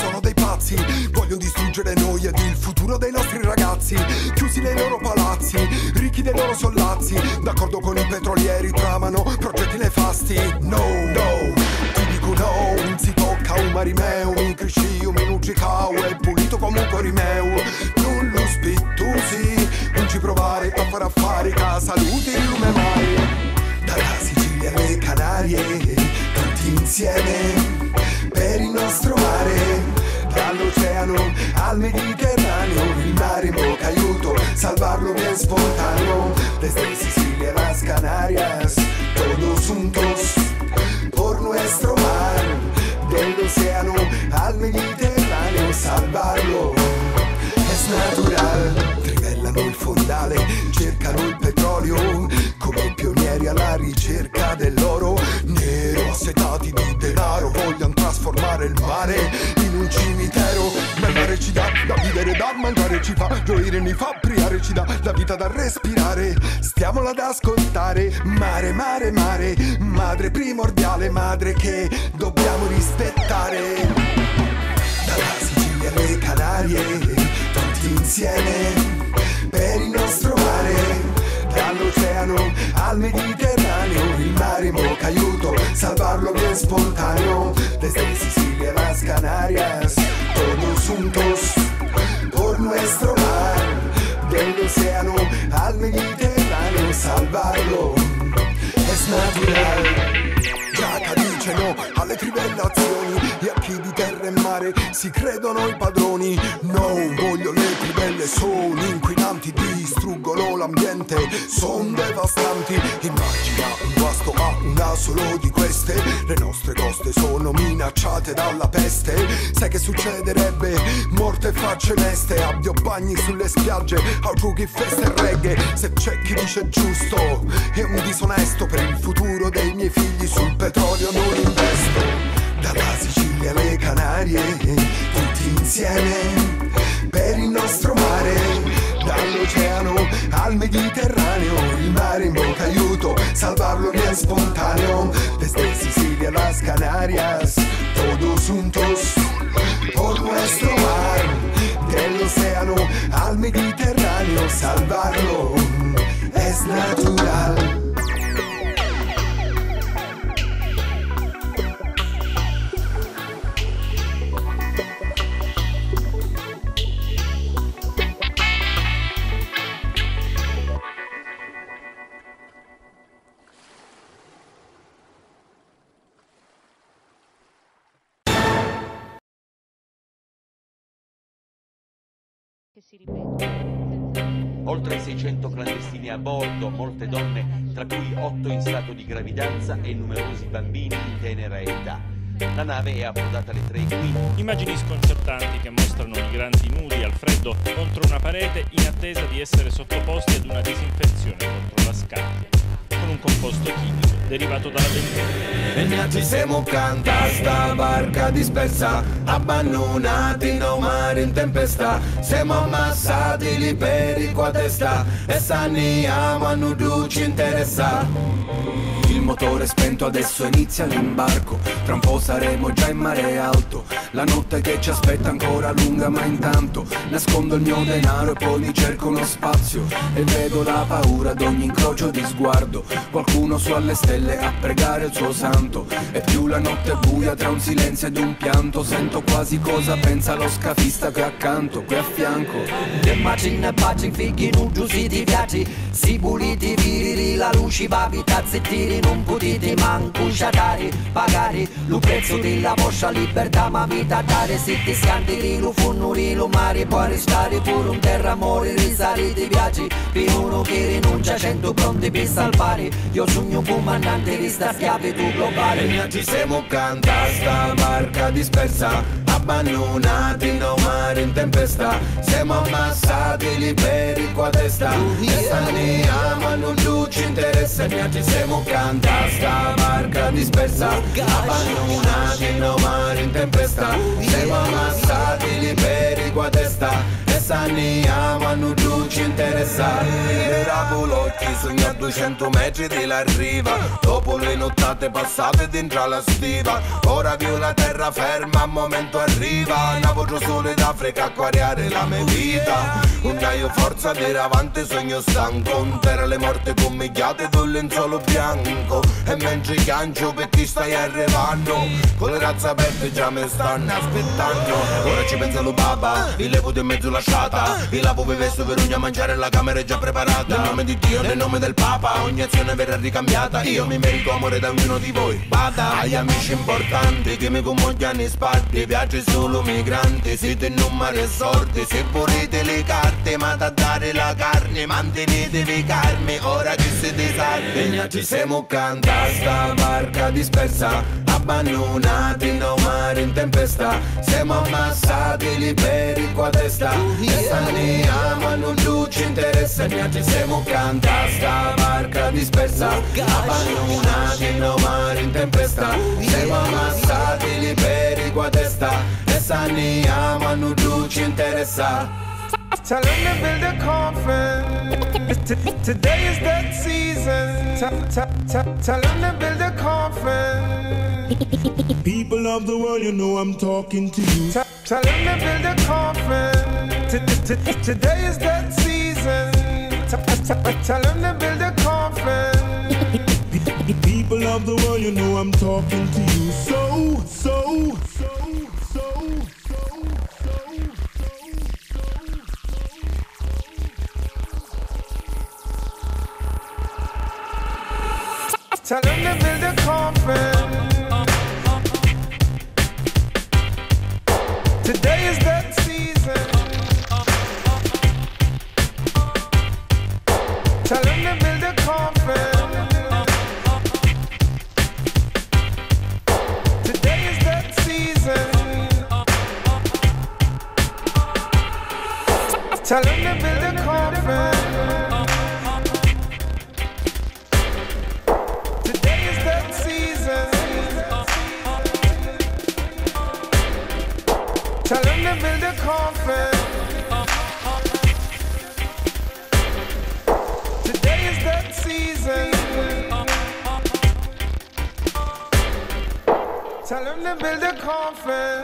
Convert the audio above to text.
sono dei pazzi, vogliono distruggere noi ed il futuro dei nostri ragazzi, chiusi nei loro palazzi, ricchi dei loro sollazzi, d'accordo con i petrolieri tramano progetti nefasti. No, no, ti dico no, non si tocca un marimeu, mi cresci un minucicao e pulito come un corimeu, non lo spittusi, non ci provare a fare affari, saluti il lume mai. Dalla Sicilia alle Canarie, tutti insieme per il nostro mare, dall'oceano al Mediterraneo, il mare in bocca aiuto, salvarlo bien spontaneo, desde Sicilia a las Canarias, todos juntos por nuestro mar, del océano al Mediterraneo, salvarlo es natural. Trivellano il fondale, cercano il petrolio, come pionieri alla ricerca dell'oro nero, assetati di denaro, vogliono trasformare il mare in un cimitero. Ma il mare ci dà da vivere, da mangiare, ci fa gioire, mi fa priare, ci dà la vita da respirare, stiamola ad ascoltare. Mare, mare, mare, madre primordiale, madre che dobbiamo rispettare. Dalla Sicilia alle Canarie, tutti insieme per il nostro mare, dall'oceano al Mediterraneo, il mare in bocca aiuto, salvarlo bien spontaneo, desde Sicilia a las Canarias, todos juntos por nuestro mar, del océano al Mediterraneo, salvarlo es natural. Giaca dice no alle trivellazioni e a chi di terra e mare si credono i padroni. No, voglio le trivelle, sono inquinanti, distruggono l'ambiente, son devastanti. Immagina un guasto a una solo di queste, le nostre coste sono minacciate dalla peste. Sai che succederebbe? Morte e facce meste, abbia bagni sulle spiagge, autrughi feste e reggae. Se c'è chi dice giusto è un disonesto, per il futuro dei miei figli sul petrolio non investo. Dalla Sicilia alle Canarie, tutti insieme per il nostro mare, dall'oceano al Mediterraneo, il mare in bocca aiuto, salvarlo bien spontaneo, desde Sicilia a las Canarias, todos juntos por nuestro mar, del océano al Mediterraneo, salvarlo es natural. Oltre 600 clandestini a bordo, molte donne, tra cui 8 in stato di gravidanza e numerosi bambini in tenera età. La nave è approdata alle 3:15. Immagini sconcertanti che mostrano migranti nudi al freddo contro una parete in attesa di essere sottoposti ad una disinfezione contro la scabbia, con un composto chimico derivato dalla benzina. E ne ci siamo canta sta barca dispersa, abbandonati in un mare in tempesta, siamo ammassati liberi qua a testa e saniamo a nudo ci interessa. Il motore spento, adesso inizia l'imbarco, tra un po' saremo già in mare alto, la notte che ci aspetta ancora lunga, ma intanto nascondo il mio denaro e poi mi cerco uno spazio e vedo la paura ad ogni incrocio di sguardo, qualcuno su alle stelle a pregare il suo santo, e più la notte è buia tra un silenzio ed un pianto, sento quasi cosa pensa lo scafista qui accanto, qui a fianco. Immagina baci figli nudosi di viaggi, si puliti virili, la luce va vita zittiri, non potete manco sciatare, pagare lo prezzo della vostra libertà, ma vita dare, se ti scandiri lo funnuri, lo mare può restare pure un terra amore, risalite i viaggi, per uno che rinuncia 100 pronti per salvare, io sogno un comandante di sta schiave tu globale. E ne ci siamo canta sta barca dispersa, abbandonati in un mare in tempesta, siamo ammassati liberi qua a testa e saniamo a non ci interessa. E ne ci siamo canta sta barca dispersa, abbandonati in un mare in tempesta, siamo ammassati liberi qua a testa e saniamo a non ci interessa. Miracolo sogno a 200 metri della riva. Dopo le nottate passate dentro la stiva, ora più la terra ferma, al momento arriva. Una voce sole d'Africa a quariare la mia vita. Un taglio forza di avanti, sogno stanco. Un terra le morte commigliate d'un lenzuolo bianco. E mentre cancio per chi stai arrivando, con le razze aperte già mi stanno aspettando. Ora ci pensa lo baba, vi levo di mezzo lasciata. Vi lavo vi vesto per ogni a mangiare, la camera è già preparata. Nel nome di Dio, nel nome del Papa, ogni azione verrà ricambiata. Io mi merito amore da ognuno di voi. Bada agli amici importanti che mi convogliano in sparti. Viaggi solo migranti, siete in numeri e sorti. Se volete le carte, ma da dare la carne, mantenetevi calmi, ora che siete salvi. Ci siamo canta sta barca dispersa, abbandonati in mare in tempesta. Siamo ammassati liberi qua a testa, e staniamo, non ci interessa. Ci siamo canta sta barca dispersa, abbandonati in mare in tempesta. Siamo ammassati liberi qua a testa, e staniamo, non ci interessa. Tell them to build a coffin. Today is that season. Tell them to build a coffin. People of the world, you know I'm talking to you. Tell them to build a coffin. Today is that season. Tell them to build a coffin. People of the world, you know I'm talking to you. So. Tell them to build a coffin. Today is that season. Tell them to build a coffin. Today is that season. Tell them to build a coffin. Tell them to build a coffin. Today is that season. Tell them to build a coffin.